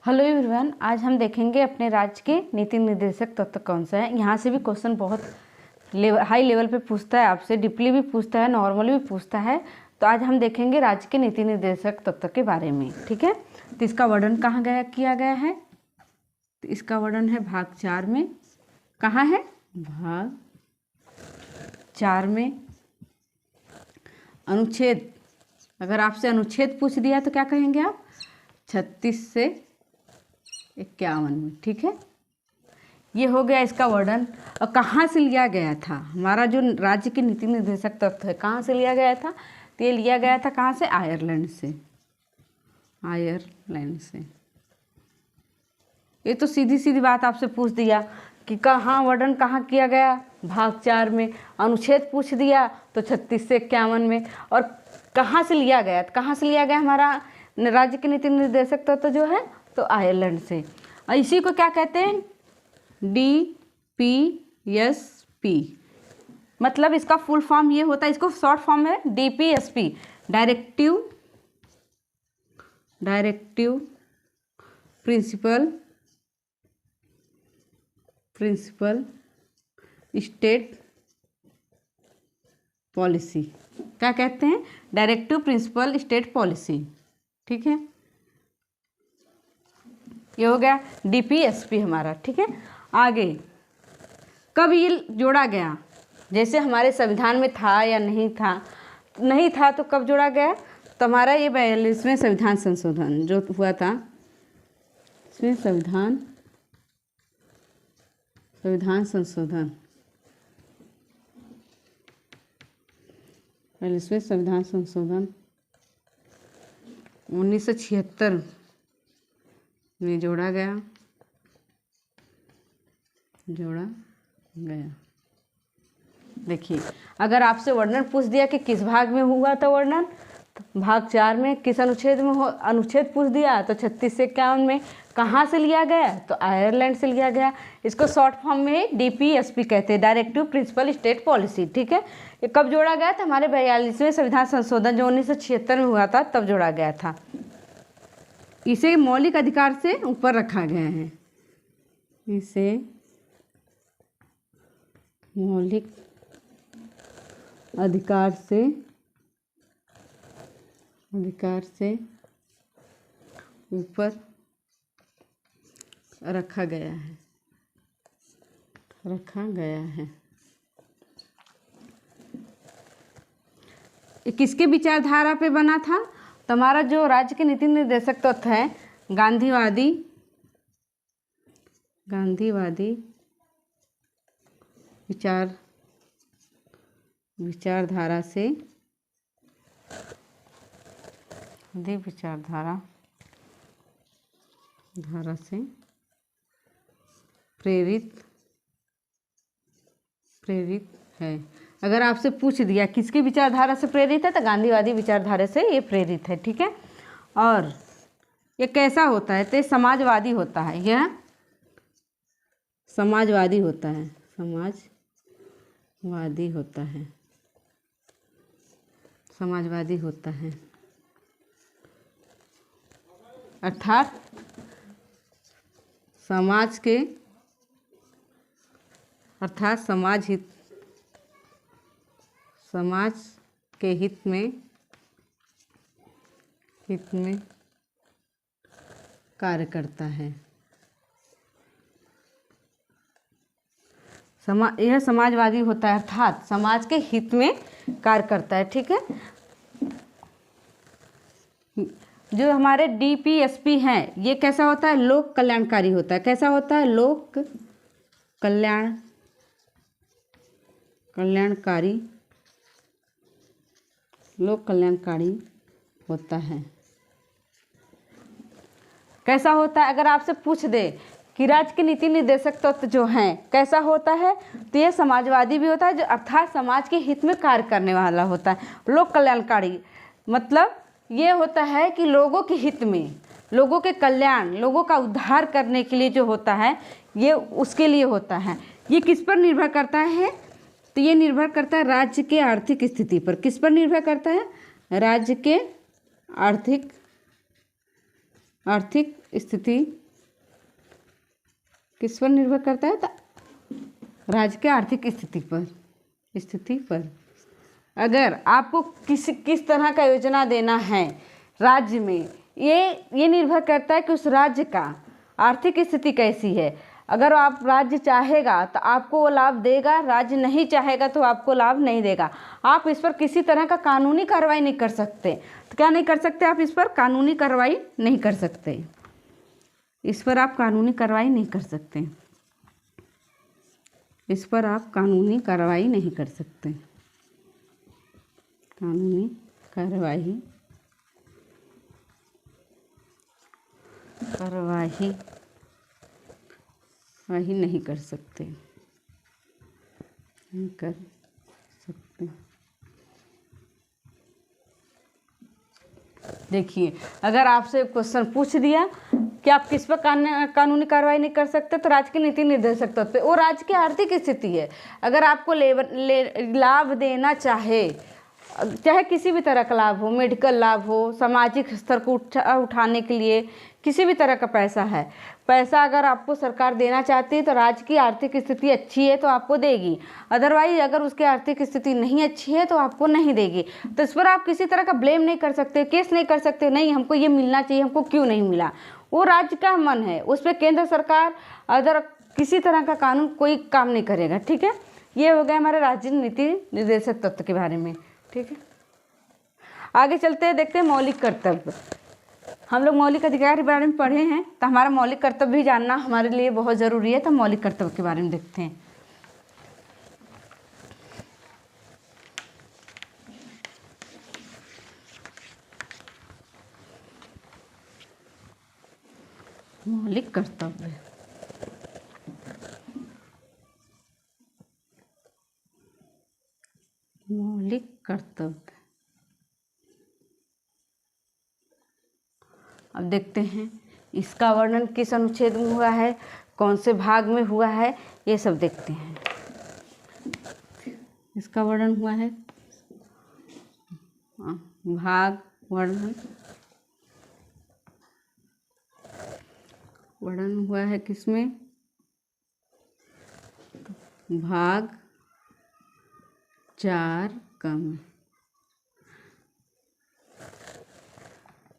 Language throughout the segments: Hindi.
हेलो एवरीवन, आज हम देखेंगे अपने राज्य के नीति निर्देशक तत्व कौन सा है। यहाँ से भी क्वेश्चन बहुत हाई लेवल पे पूछता है, आपसे डीपली भी पूछता है, नॉर्मली भी पूछता है। तो आज हम देखेंगे राज्य के नीति निर्देशक तत्व के बारे में, ठीक है। तो इसका वर्णन कहाँ किया गया है? तो इसका वर्णन है भाग 4 में। कहाँ है? भाग 4 में। अनुच्छेद, अगर आपसे अनुच्छेद पूछ दिया तो क्या कहेंगे आप? 36 से 51 में, ठीक है। ये हो गया इसका वर्णन। और कहाँ से लिया गया था? हमारा जो राज्य के नीति निर्देशक तत्व है, कहाँ से लिया गया था? तो ये लिया गया था कहाँ से? आयरलैंड से। आयरलैंड से। ये तो सीधी सीधी बात आपसे पूछ दिया कि कहाँ वर्णन कहाँ किया गया? भाग 4 में। अनुच्छेद पूछ दिया तो 36 से 51 में। और कहाँ से लिया गया? कहाँ से लिया गया हमारा राज्य के नीति निर्देशक तत्व जो है? तो आयरलैंड से। और इसी को क्या कहते हैं? DPSP। मतलब इसका फुल फॉर्म ये होता है, इसको शॉर्ट फॉर्म है DPSP, directive principle state policy. क्या कहते हैं? डायरेक्टिव प्रिंसिपल स्टेट पॉलिसी, ठीक है। ये हो गया DPSP हमारा, ठीक है। आगे कब ये जोड़ा गया? जैसे हमारे संविधान में था या नहीं था? नहीं था तो कब जोड़ा गया? तो हमारा ये 42वें संविधान संशोधन जो हुआ था, इसमें संविधान संशोधन 42वें संविधान संशोधन 1976 में जोड़ा गया। देखिए, अगर आपसे वर्णन पूछ दिया कि किस भाग में हुआ था वर्णन, तो भाग 4 में। किस अनुच्छेद में अनुच्छेद पूछ दिया तो 36 से 51 में। कहाँ से लिया गया? तो आयरलैंड से लिया गया। इसको शॉर्ट फॉर्म में DPSP कहते हैं, डायरेक्टिव प्रिंसिपल स्टेट पॉलिसी, ठीक है। ये कब जोड़ा गया था? हमारे 42वें संविधान संशोधन जो 1976 में हुआ था, तब जोड़ा गया था। इसे मौलिक अधिकार से ऊपर रखा गया है। इसे मौलिक अधिकार से ऊपर रखा गया है। किसके विचारधारा पे बना था? तो हमारा जो राज्य के नीति निर्देशक तत्व है, गांधीवादी विचारधारा से प्रेरित है। अगर आपसे पूछ दिया किसकी विचारधारा से प्रेरित है, तो गांधीवादी विचारधारा से ये प्रेरित है, ठीक है। और ये कैसा होता है? तो समाजवादी होता है। यह समाजवादी होता है। अर्थात समाज के हित में कार्य करता है। यह समाजवादी होता है, अर्थात समाज के हित में कार्य करता है, ठीक है। जो हमारे DPSP हैं, ये कैसा होता है? लोक कल्याणकारी होता है। कैसा होता है? लोक कल्याणकारी होता है। कैसा होता है? अगर आपसे पूछ दे कि राज्य के नीति निर्देशक तत्व जो हैं कैसा होता है, तो ये समाजवादी भी होता है, जो अर्थात समाज के हित में कार्य करने वाला होता है। लोक कल्याणकारी मतलब ये होता है कि लोगों के हित में, लोगों के कल्याण, लोगों का उद्धार करने के लिए जो होता है, ये उसके लिए होता है। ये किस पर निर्भर करता है? तो ये निर्भर करता है राज्य के आर्थिक स्थिति पर। किस पर निर्भर करता है? राज्य के आर्थिक आर्थिक स्थिति किस पर निर्भर करता है? राज्य के आर्थिक स्थिति पर। अगर आपको किस तरह का योजना देना है राज्य में, ये निर्भर करता है कि उस राज्य का आर्थिक स्थिति कैसी है। अगर आप राज्य चाहेगा तो आपको वो लाभ देगा, राज्य नहीं चाहेगा तो आपको लाभ नहीं देगा। आप इस पर किसी तरह का कानूनी कार्रवाई नहीं कर सकते। तो क्या नहीं कर सकते? आप इस पर कानूनी कार्रवाई नहीं कर सकते। इस पर आप कानूनी कार्रवाई नहीं कर सकते। इस पर आप कानूनी कार्रवाई नहीं कर सकते। कानूनी कार्रवाई नहीं कर सकते। देखिए, अगर आपसे क्वेश्चन पूछ दिया कि आप किस पर कानूनी कार्रवाई नहीं कर सकते, तो राज्य के नीति निर्देशक तत्व पे वो राज्य की आर्थिक स्थिति है। अगर आपको लाभ देना चाहे किसी भी तरह का लाभ हो, मेडिकल लाभ हो, सामाजिक स्तर को उठाने के लिए किसी भी तरह का पैसा अगर आपको सरकार देना चाहती है तो राज्य की आर्थिक स्थिति अच्छी है तो आपको देगी। अदरवाइज अगर उसकी आर्थिक स्थिति नहीं अच्छी है तो आपको नहीं देगी। तो इस पर आप किसी तरह का ब्लेम नहीं कर सकते, केस नहीं कर सकते, नहीं हमको ये मिलना चाहिए, हमको क्यों नहीं मिला। वो राज्य का मन है, उस पर केंद्र सरकार अदर किसी तरह का कानून कोई काम नहीं करेगा। ठीक है, ये हो गया हमारे राज्य नीति निर्देशक तत्व के बारे में। ठीक है, आगे चलते हैं, देखते हैं मौलिक कर्तव्य। हम लोग मौलिक अधिकार के बारे में पढ़े हैं, तो हमारा मौलिक कर्तव्य भी जानना हमारे लिए बहुत ज़रूरी है। तो मौलिक कर्तव्य के बारे में देखते हैं। मौलिक कर्तव्य, मौलिक कर्तव्य। अब देखते हैं इसका वर्णन किस अनुच्छेद में हुआ है, कौन से भाग में हुआ है, ये सब देखते हैं। इसका वर्णन हुआ है भाग वर्णन हुआ है किसमें? भाग 4 कम।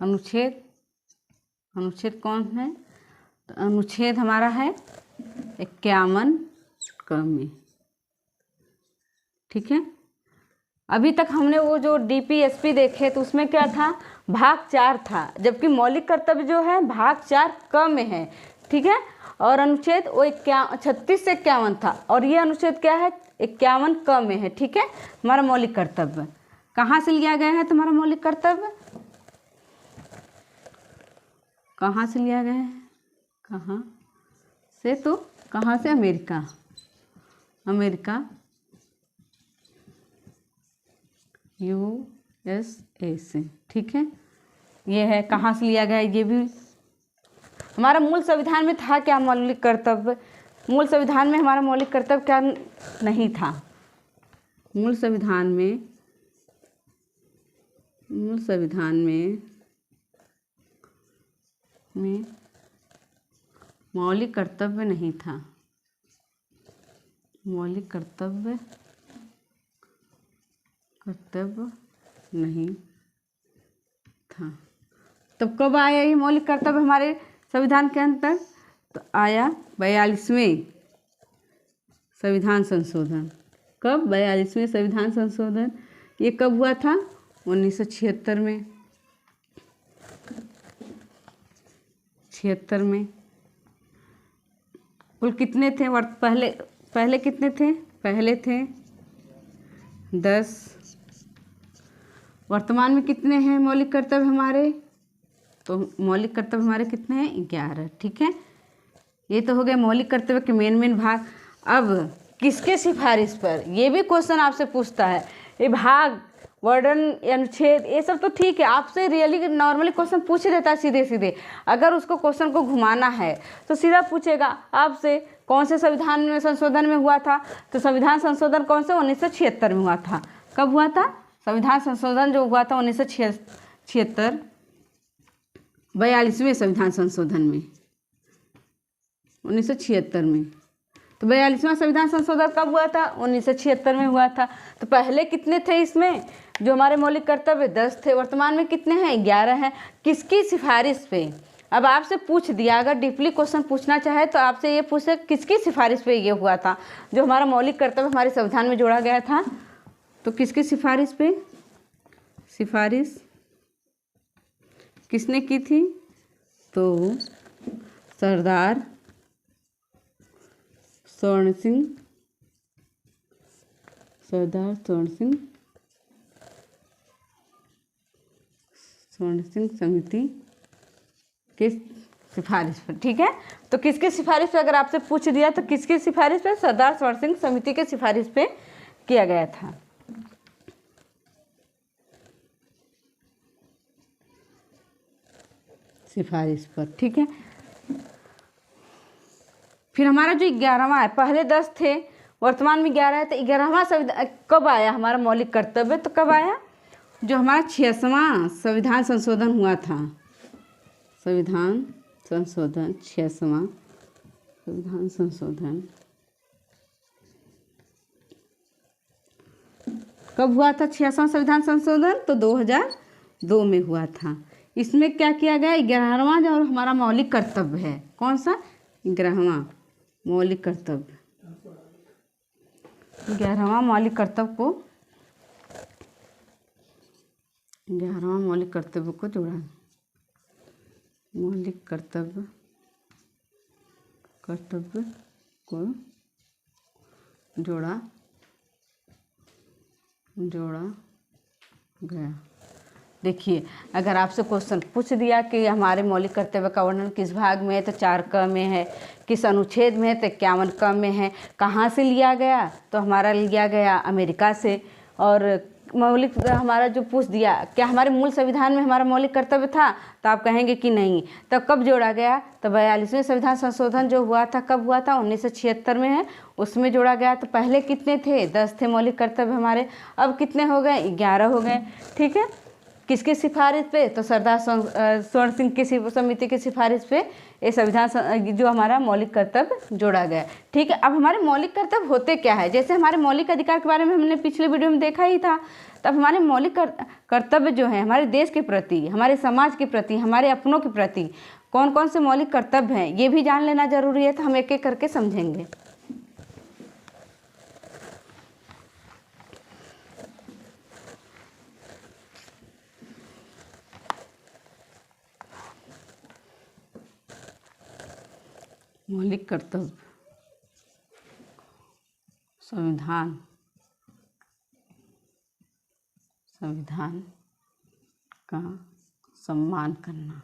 अनुच्छेद कौन है? तो अनुच्छेद हमारा है 51 में। ठीक है, अभी तक हमने वो जो DPSP देखे तो उसमें क्या था? भाग 4 था, जबकि मौलिक कर्तव्य जो है भाग 4 क में है। ठीक है, और अनुच्छेद वो 36 से 51 था, और ये अनुच्छेद क्या है? 51 क में है। ठीक है, हमारा मौलिक कर्तव्य कहाँ से लिया गया है? तुम्हारा मौलिक कर्तव्य कहाँ से लिया गया है? कहाँ से? तो कहाँ से? अमेरिका USA से। ठीक है, ये है कहाँ से लिया गया है। ये भी हमारा मूल संविधान में था क्या मौलिक कर्तव्य? मूल संविधान में हमारा मौलिक कर्तव्य क्या नहीं था? मूल संविधान में मौलिक कर्तव्य नहीं था। मौलिक कर्तव्य नहीं था। तब कब आया ये मौलिक कर्तव्य हमारे संविधान के अंदर? तो आया 42वें संविधान संशोधन। कब? 42वें संविधान संशोधन। ये कब हुआ था? 1976 में। 76 में। कुल कितने थे? पहले कितने थे? पहले थे 10। वर्तमान में कितने हैं मौलिक कर्तव्य हमारे? तो मौलिक कर्तव्य हमारे कितने हैं? 11। ठीक है, ये तो हो गए मौलिक कर्तव्य के मेन भाग। अब किसके सिफारिश पर? ये भी क्वेश्चन आपसे पूछता है। ये भाग, वर्णन, अनुच्छेद, ये सब तो ठीक है, आपसे रियली नॉर्मली क्वेश्चन पूछ देता है सीधे। अगर उसको क्वेश्चन को घुमाना है तो सीधा पूछेगा आपसे कौन से संविधान में संशोधन में हुआ था? तो संविधान संशोधन कौन सा? 1976 में हुआ था। कब हुआ था? संविधान संशोधन जो हुआ था 1976 42वें संविधान संशोधन में 1976 में। तो 42वां संविधान संशोधन कब हुआ था? 1976 में हुआ था। तो पहले कितने थे इसमें? जो हमारे मौलिक कर्तव्य 10 थे, वर्तमान में कितने हैं? 11 हैं। किसकी सिफारिश पे? अब आपसे पूछ दिया, अगर डीपली क्वेश्चन पूछना चाहे तो आपसे ये पूछे किसकी सिफारिश पे ये हुआ था जो हमारा मौलिक कर्तव्य हमारे संविधान में जोड़ा गया था? तो किसकी सिफारिश पे? सिफारिश किसने की थी? तो सरदार स्वर्ण सिंह समिति के सिफारिश पर। ठीक है, तो किसकी सिफारिश पे अगर आपसे पूछ दिया तो किसकी सिफारिश पे? सरदार स्वर्ण सिंह समिति के सिफारिश पे किया गया था। सिफारिश पर। ठीक है, फिर हमारा जो 11वां है, पहले 10 थे, वर्तमान में 11 है, तो 11वां संविधान कब आया हमारा मौलिक कर्तव्य? तो कब आया? जो हमारा 86वां संविधान संशोधन हुआ था, संविधान संशोधन 86वां संविधान संशोधन कब हुआ था? 86वां संविधान संशोधन तो 2002 में हुआ था। इसमें क्या किया गया? 11वां जो हमारा मौलिक कर्तव्य है, कौन सा? 11वां मौलिक कर्तव्य, 11वां मौलिक कर्तव्य को 11वां मौलिक कर्तव्य को जोड़ा। मौलिक कर्तव्य को जोड़ा गया। देखिए, अगर आपसे क्वेश्चन पूछ दिया कि हमारे मौलिक कर्तव्य का वर्णन किस भाग में है, तो 4 क में है। किस अनुच्छेद में है, तो 51 क में है। कहाँ से लिया गया? तो हमारा लिया गया अमेरिका से। और मौलिक हमारा जो पूछ दिया क्या हमारे मूल संविधान में हमारा मौलिक कर्तव्य था, तो आप कहेंगे कि नहीं। तब कब जोड़ा गया? तो 42वें संविधान संशोधन जो हुआ था कब हुआ था? 1976 में है, उसमें जोड़ा गया। तो पहले कितने थे? 10 थे मौलिक कर्तव्य हमारे, अब कितने हो गए? 11 हो गए। ठीक है, किसकी सिफारिश पे? तो सरदार स्वर्ण सिंह की समिति की सिफारिश पे ये संविधान जो हमारा मौलिक कर्तव्य जोड़ा गया। ठीक है, अब हमारे मौलिक कर्तव्य होते क्या है? जैसे हमारे मौलिक अधिकार के बारे में हमने पिछले वीडियो में देखा ही था। तब हमारे मौलिक कर्तव्य जो है हमारे देश के प्रति, हमारे समाज के प्रति, हमारे अपनों के प्रति कौन कौन से मौलिक कर्तव्य हैं, ये भी जान लेना जरूरी है। तो हम एक एक करके समझेंगे। मौलिक कर्तव्य, संविधान का सम्मान करना।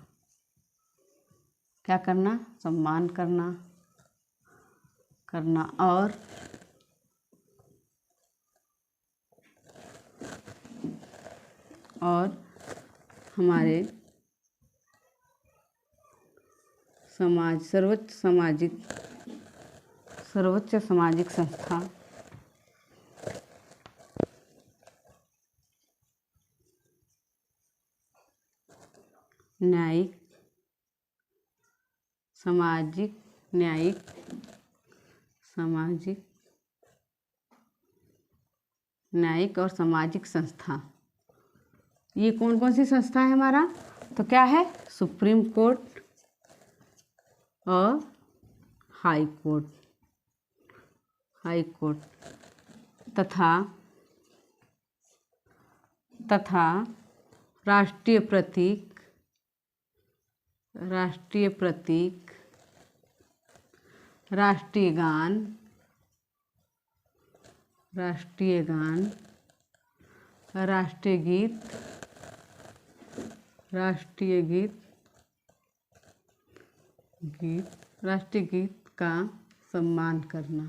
क्या करना? सम्मान करना और हमारे समाज सर्वोच्च सामाजिक संस्था न्यायिक और सामाजिक संस्था, ये कौन कौन सी संस्था है हमारा? तो क्या है? सुप्रीम कोर्ट और हाई कोर्ट तथा राष्ट्रीय प्रतीक, राष्ट्रीय गान, राष्ट्रीय गीत का सम्मान करना।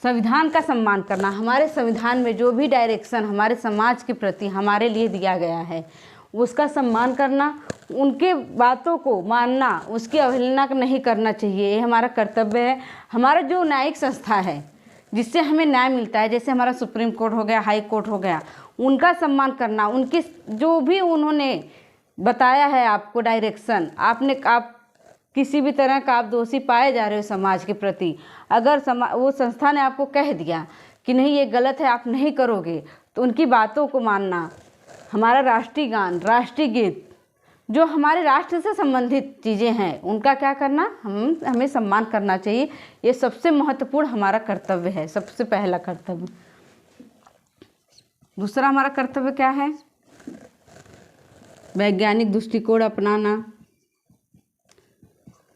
संविधान का सम्मान करना, हमारे संविधान में जो भी डायरेक्शन हमारे समाज के प्रति हमारे लिए दिया गया है उसका सम्मान करना, उनके बातों को मानना, उसकी अवहेलना नहीं करना चाहिए, ये हमारा कर्तव्य है। हमारा जो न्यायिक संस्था है जिससे हमें न्याय मिलता है, जैसे हमारा सुप्रीम कोर्ट हो गया, हाई कोर्ट हो गया, उनका सम्मान करना, उनकी जो भी उन्होंने बताया है आपको डायरेक्शन, आप किसी भी तरह का आप दोषी पाए जा रहे हो समाज के प्रति, अगर वो संस्था ने आपको कह दिया कि नहीं ये गलत है, आप नहीं करोगे, तो उनकी बातों को मानना। हमारा राष्ट्रीय गान, राष्ट्रीय गीत, जो हमारे राष्ट्र से संबंधित चीज़ें हैं, उनका क्या करना, हमें सम्मान करना चाहिए। ये सबसे महत्वपूर्ण हमारा कर्तव्य है, सबसे पहला कर्तव्य। दूसरा हमारा कर्तव्य क्या है? वैज्ञानिक दृष्टिकोण अपनाना।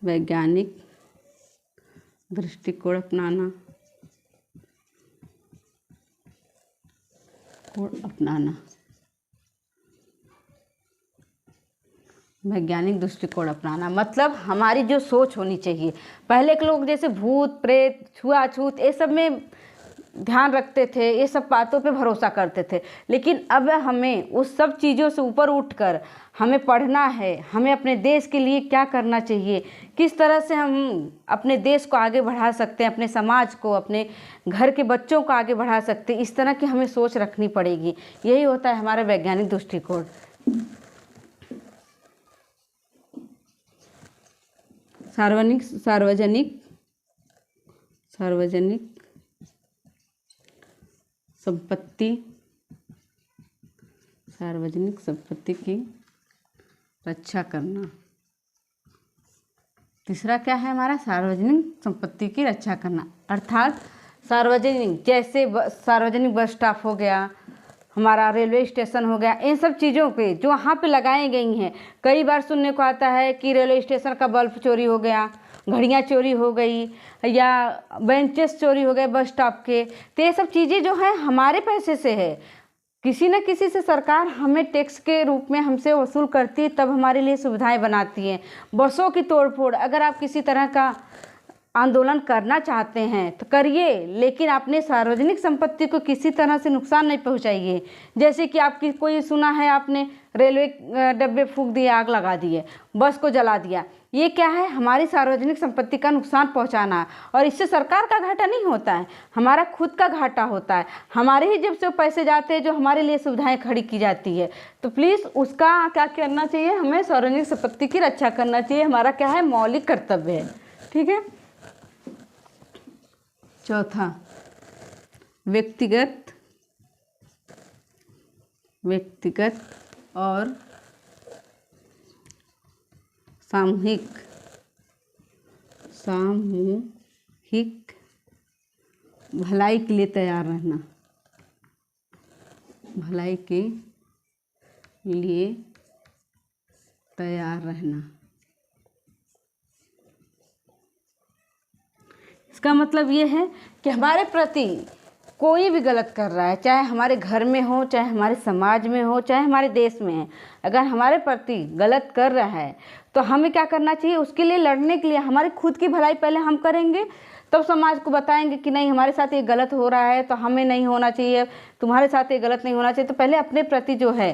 वैज्ञानिक दृष्टिकोण अपनाना, वैज्ञानिक दृष्टिकोण अपनाना मतलब हमारी जो सोच होनी चाहिए। पहले के लोग जैसे भूत प्रेत, छुआछूत, ये सब में ध्यान रखते थे, ये सब बातों पे भरोसा करते थे, लेकिन अब हमें उस सब चीज़ों से ऊपर उठकर हमें पढ़ना है, हमें अपने देश के लिए क्या करना चाहिए, किस तरह से हम अपने देश को आगे बढ़ा सकते हैं, अपने समाज को, अपने घर के बच्चों को आगे बढ़ा सकते हैं, इस तरह की हमें सोच रखनी पड़ेगी। यही होता है हमारा वैज्ञानिक दृष्टिकोण। सार्वजनिक संपत्ति, सार्वजनिक संपत्ति की रक्षा करना। तीसरा क्या है हमारा? सार्वजनिक संपत्ति की रक्षा करना, अर्थात सार्वजनिक, जैसे सार्वजनिक बस स्टॉप हो गया, हमारा रेलवे स्टेशन हो गया, इन सब चीज़ों पे जो वहाँ पे लगाई गई हैं। कई बार सुनने को आता है कि रेलवे स्टेशन का बल्ब चोरी हो गया, घड़ियाँ चोरी हो गई, या बेंचेस चोरी हो गए बस स्टॉप के। तो ये सब चीज़ें जो है हमारे पैसे से है, किसी न किसी से सरकार हमें टैक्स के रूप में हमसे वसूल करती है, तब हमारे लिए सुविधाएं बनाती है। बसों की तोड़फोड़, अगर आप किसी तरह का आंदोलन करना चाहते हैं तो करिए, लेकिन अपने सार्वजनिक संपत्ति को किसी तरह से नुकसान नहीं पहुंचाइए। जैसे कि आपकी कोई सुना है आपने रेलवे डब्बे फूंक दिए, आग लगा दिए, बस को जला दिया, ये क्या है? हमारी सार्वजनिक संपत्ति का नुकसान पहुंचाना। और इससे सरकार का घाटा नहीं होता है, हमारा खुद का घाटा होता है। हमारे ही जेब से पैसे जाते हैं जो हमारे लिए सुविधाएं खड़ी की जाती है। तो प्लीज़ उसका क्या करना चाहिए? हमें सार्वजनिक संपत्ति की रक्षा करना चाहिए, हमारा क्या है? मौलिक कर्तव्य है। ठीक है। चौथा, व्यक्तिगत और सामूहिक भलाई के लिए तैयार रहना। भलाई के लिए तैयार रहना। इसका मतलब ये है कि हमारे प्रति कोई भी गलत कर रहा है, चाहे हमारे घर में हो, चाहे हमारे समाज में हो, चाहे हमारे देश में है, अगर हमारे प्रति गलत कर रहा है तो हमें क्या करना चाहिए? उसके लिए लड़ने के लिए हमारी खुद की भलाई पहले हम करेंगे, तब समाज को बताएंगे कि नहीं हमारे साथ ये गलत हो रहा है तो हमें नहीं होना चाहिए, तुम्हारे साथ ये गलत नहीं होना चाहिए। तो पहले अपने प्रति जो है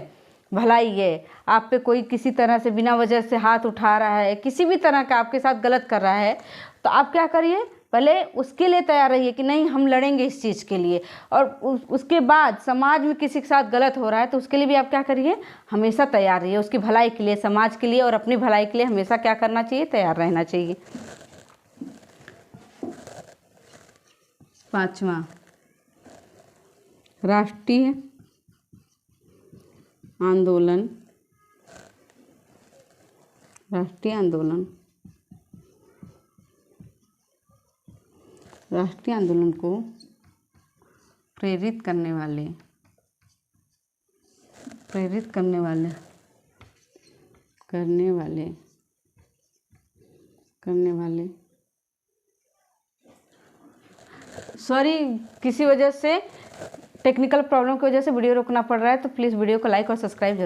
भलाई है, आप पे कोई किसी तरह से बिना वजह से हाथ उठा रहा है, किसी भी तरह का आपके साथ गलत कर रहा है, तो आप क्या करिए? पहले उसके लिए तैयार रहिए कि नहीं हम लड़ेंगे इस चीज़ के लिए। और उसके बाद समाज में किसी के साथ गलत हो रहा है तो उसके लिए भी आप क्या करिए? हमेशा तैयार रहिए, उसकी भलाई के लिए, समाज के लिए और अपनी भलाई के लिए हमेशा क्या करना चाहिए? तैयार रहना चाहिए। पांचवा, राष्ट्रीय आंदोलन को प्रेरित करने वाले सॉरी, किसी वजह से टेक्निकल प्रॉब्लम की वजह से वीडियो रोकना पड़ रहा है, तो प्लीज़ वीडियो को लाइक और सब्सक्राइब जरूर।